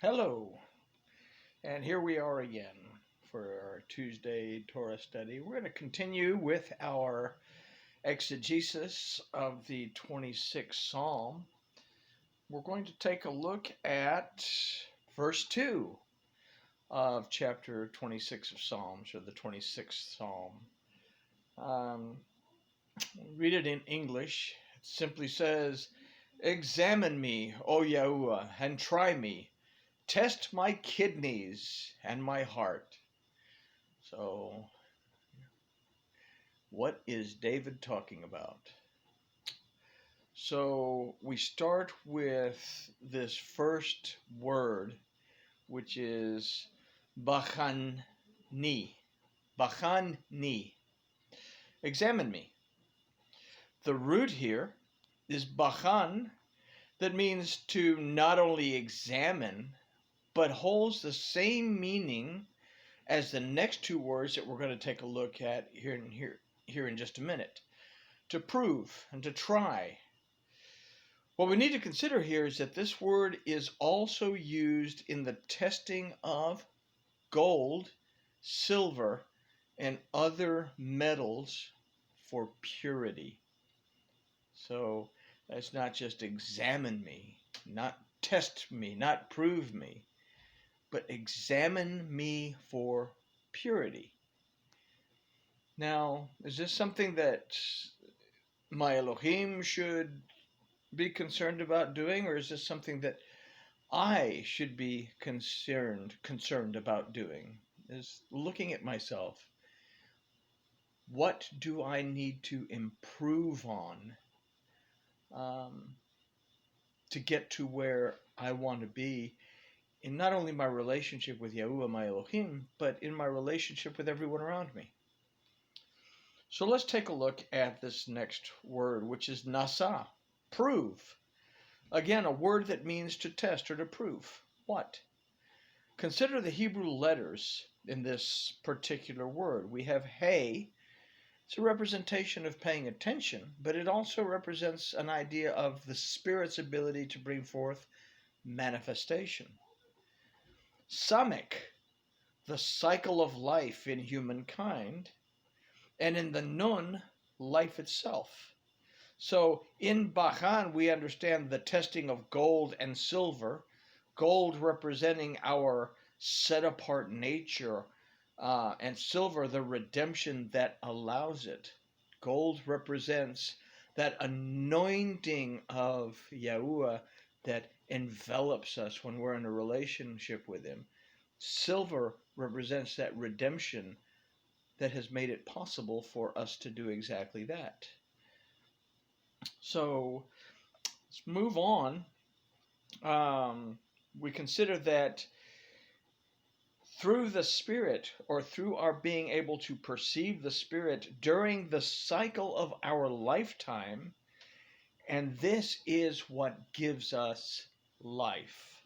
Hello, and here we are again for our Tuesday Torah study. We're going to continue with our exegesis of the 26th Psalm. We're going to take a look at verse 2 of chapter 26 of Psalms, or the 26th Psalm. Read it in English. It simply says, "Examine me, O Yahuwah, and try me. Test my kidneys and my heart." So, what is David talking about? So, we start with this first word, which is bachani. Bachani. Examine me. The root here is bachan, that means to not only examine, but holds the same meaning as the next two words that we're going to take a look at here in just a minute. To prove and to try. What we need to consider here is that this word is also used in the testing of gold, silver, and other metals for purity. So that's not just examine me, not test me, not prove me, but examine me for purity. Now, is this something that my Elohim should be concerned about doing, or is this something that I should be concerned about doing? Is looking at myself. What do I need to improve on to get to where I want to be in not only my relationship with Yahuwah, my Elohim, but in my relationship with everyone around me? So let's take a look at this next word, which is nasa, prove. Again, a word that means to test or to prove. What? Consider the Hebrew letters in this particular word. We have hey. It's a representation of paying attention, but it also represents an idea of the Spirit's ability to bring forth manifestation. Samek, the cycle of life in humankind, and in the nun, life itself. So in Bachan, we understand the testing of gold and silver, gold representing our set-apart nature, and silver, the redemption that allows it. Gold represents that anointing of Yahuwah that envelops us when we're in a relationship with Him. Silver represents that redemption that has made it possible for us to do exactly that. So let's move on. We consider that through the Spirit, or through our being able to perceive the Spirit during the cycle of our lifetime, and this is what gives us life.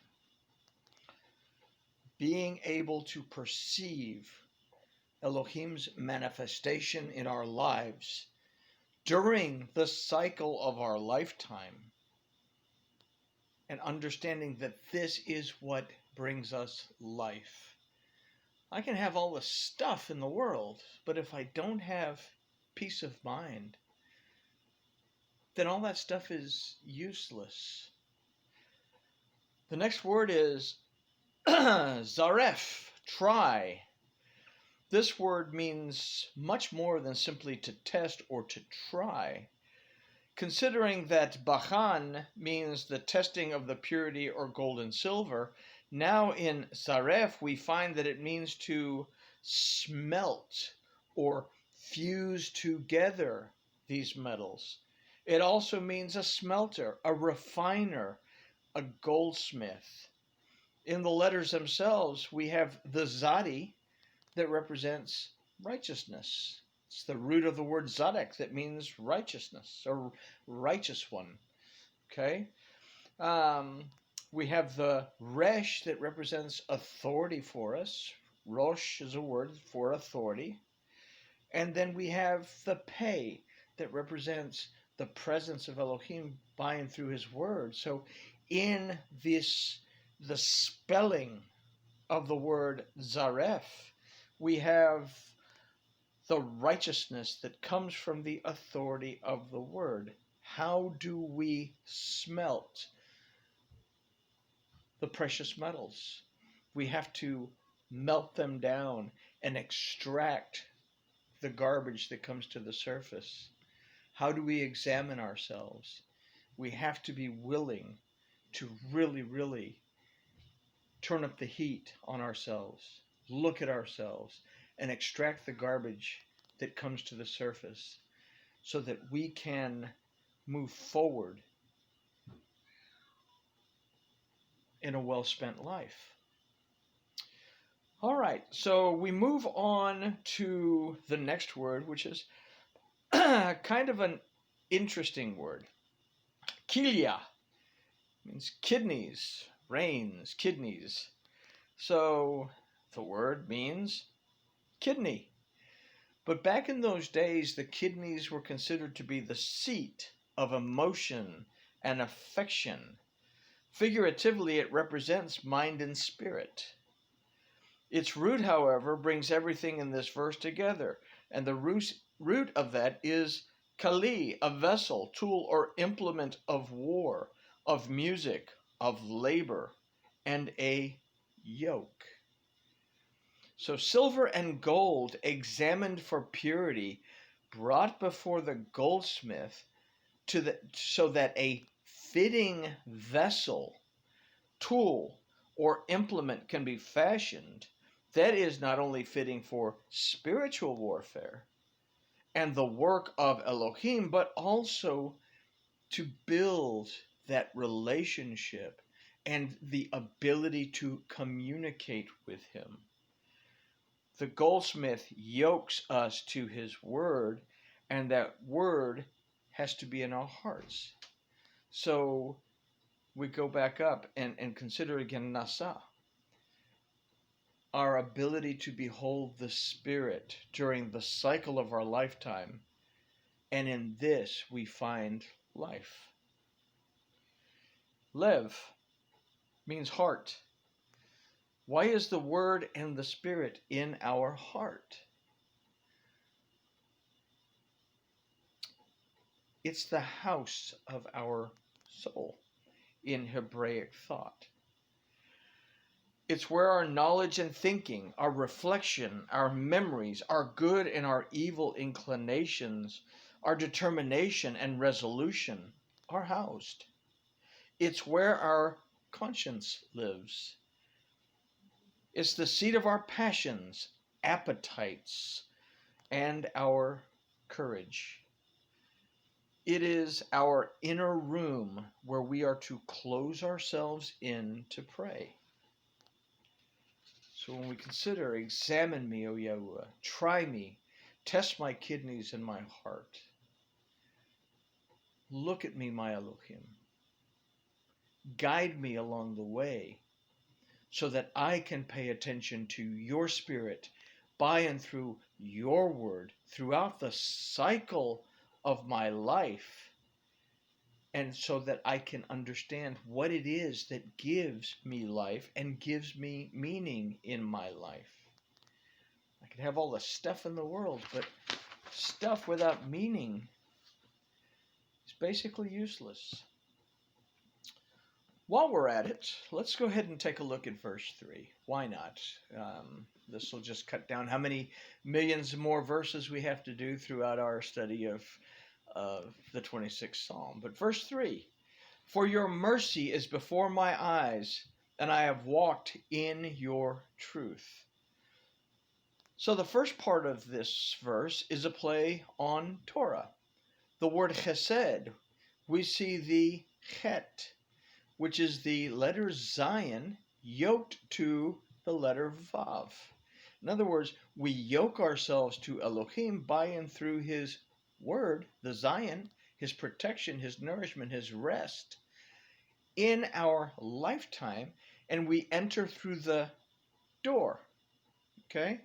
Being able to perceive Elohim's manifestation in our lives during the cycle of our lifetime, and understanding that this is what brings us life. I can have all the stuff in the world, but if I don't have peace of mind, then all that stuff is useless. The next word is zaref, try. This word means much more than simply to test or to try. Considering that bachan means the testing of the purity or gold and silver, now in zaref we find that it means to smelt or fuse together these metals. It also means a smelter, a refiner, a goldsmith. In the letters themselves, we have the zadi that represents righteousness. It's the root of the word zadek that means righteousness, or righteous one. Okay? We have the resh that represents authority for us. Rosh is a word for authority. And then we have the pei that represents the presence of Elohim by and through His word. So in this the spelling of the word zareph, we have the righteousness that comes from the authority of the word. How do we smelt the precious metals? We have to melt them down and extract the garbage that comes to the surface. How do we examine ourselves? We have to be willing to really, really turn up the heat on ourselves, look at ourselves, and extract the garbage that comes to the surface so that we can move forward in a well-spent life. All right, so we move on to the next word, which is kind of an interesting word. Kilia means kidneys, brains, kidneys. So the word means kidney. But back in those days, the kidneys were considered to be the seat of emotion and affection. Figuratively, it represents mind and spirit. Its root, however, brings everything in this verse together, and the root of that is kali, a vessel, tool, or implement of war, of music, of labor, and a yoke. So silver and gold, examined for purity, brought before the goldsmith so that a fitting vessel, tool, or implement can be fashioned, that is not only fitting for spiritual warfare and the work of Elohim, but also to build that relationship and the ability to communicate with him. The goldsmith yokes us to his word, and that word has to be in our hearts. So we go back up and consider again nasa, our ability to behold the Spirit during the cycle of our lifetime, and in this we find life. Lev means heart. Why is the Word and the Spirit in our heart? It's the house of our soul in Hebraic thought. It's where our knowledge and thinking, our reflection, our memories, our good and our evil inclinations, our determination and resolution are housed. It's where our conscience lives. It's the seat of our passions, appetites, and our courage. It is our inner room where we are to close ourselves in to pray. So when we consider, examine me, O Yahuwah, try me, test my kidneys and my heart. Look at me, my Elohim. Guide me along the way so that I can pay attention to your Spirit by and through your word throughout the cycle of my life, and so that I can understand what it is that gives me life and gives me meaning in my life. I could have all the stuff in the world, but stuff without meaning is basically useless. While we're at it, let's go ahead and take a look at verse 3. Why not? This will just cut down how many millions more verses we have to do throughout our study of the 26th Psalm. But verse 3, for your mercy is before my eyes, and I have walked in your truth. So the first part of this verse is a play on Torah. The word chesed, we see the chet, which is the letter Zion yoked to the letter Vav. In other words, we yoke ourselves to Elohim by and through his word, the Zion, his protection, his nourishment, his rest in our lifetime, and we enter through the door. Okay?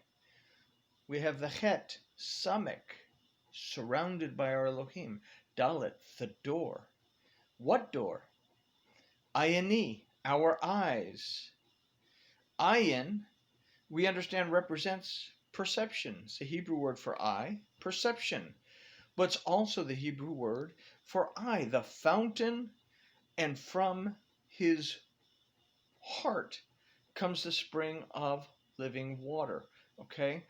We have the chet, samek, surrounded by our Elohim. Dalet, the door. What door? Ayani, our eyes. Ayin, we understand, represents perception. It's the Hebrew word for eye, perception. But it's also the Hebrew word for eye, the fountain, and from his heart comes the spring of living water. Okay?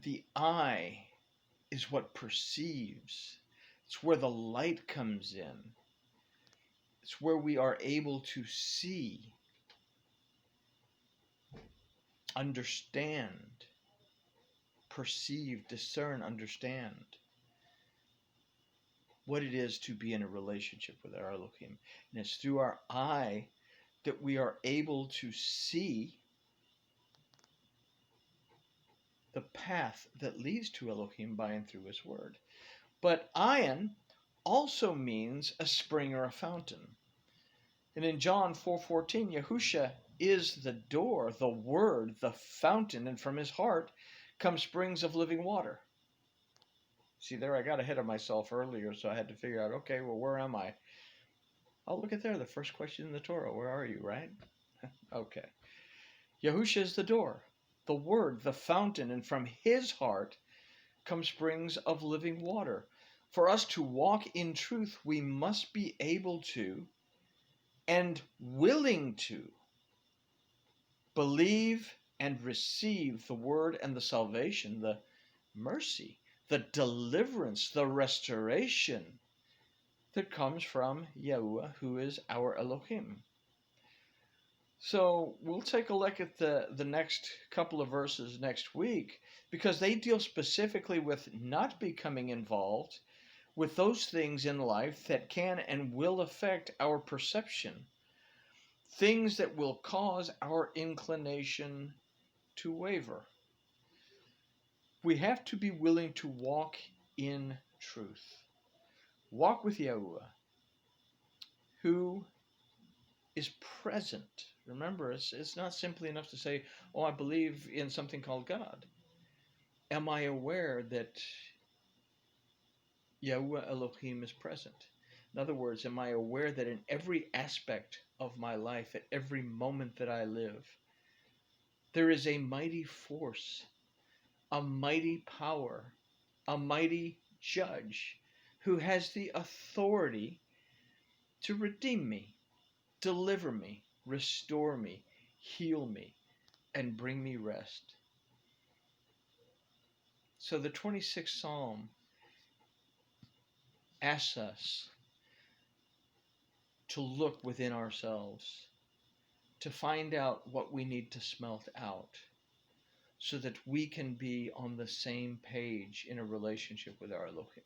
The eye is what perceives. It's where the light comes in. It's where we are able to see, understand, perceive, discern, understand what it is to be in a relationship with our Elohim. And it's through our eye that we are able to see the path that leads to Elohim by and through his word. But ayin also means a spring or a fountain. And in John 4:14, Yahusha is the door, the word, the fountain, and from his heart come springs of living water. See, there I got ahead of myself earlier, so I had to figure out, okay, well, where am I? Oh, look at there, the first question in the Torah. Where are you, right? Okay. Yahusha is the door, the word, the fountain, and from his heart come springs of living water. For us to walk in truth, we must be able to and willing to believe and receive the word and the salvation, the mercy, the deliverance, the restoration that comes from Yahuwah, who is our Elohim. So we'll take a look at the next couple of verses next week, because they deal specifically with not becoming involved with those things in life that can and will affect our perception, things that will cause our inclination to waver. We have to be willing to walk in truth. Walk with Yahuwah, who is present. Remember, it's not simply enough to say, oh, I believe in something called God. Am I aware that Yahuwah Elohim is present? In other words, am I aware that in every aspect of my life, at every moment that I live, there is a mighty force, a mighty power, a mighty judge who has the authority to redeem me, deliver me, restore me, heal me, and bring me rest. So the 26th Psalm asks us to look within ourselves, to find out what we need to smelt out, so that we can be on the same page in a relationship with our Elohim.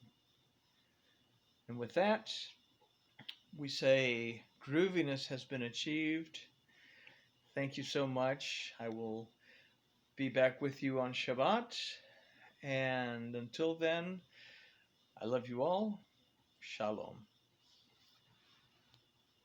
And with that, we say grooviness has been achieved. Thank you so much. I will be back with you on Shabbat. And until then, I love you all. Shalom.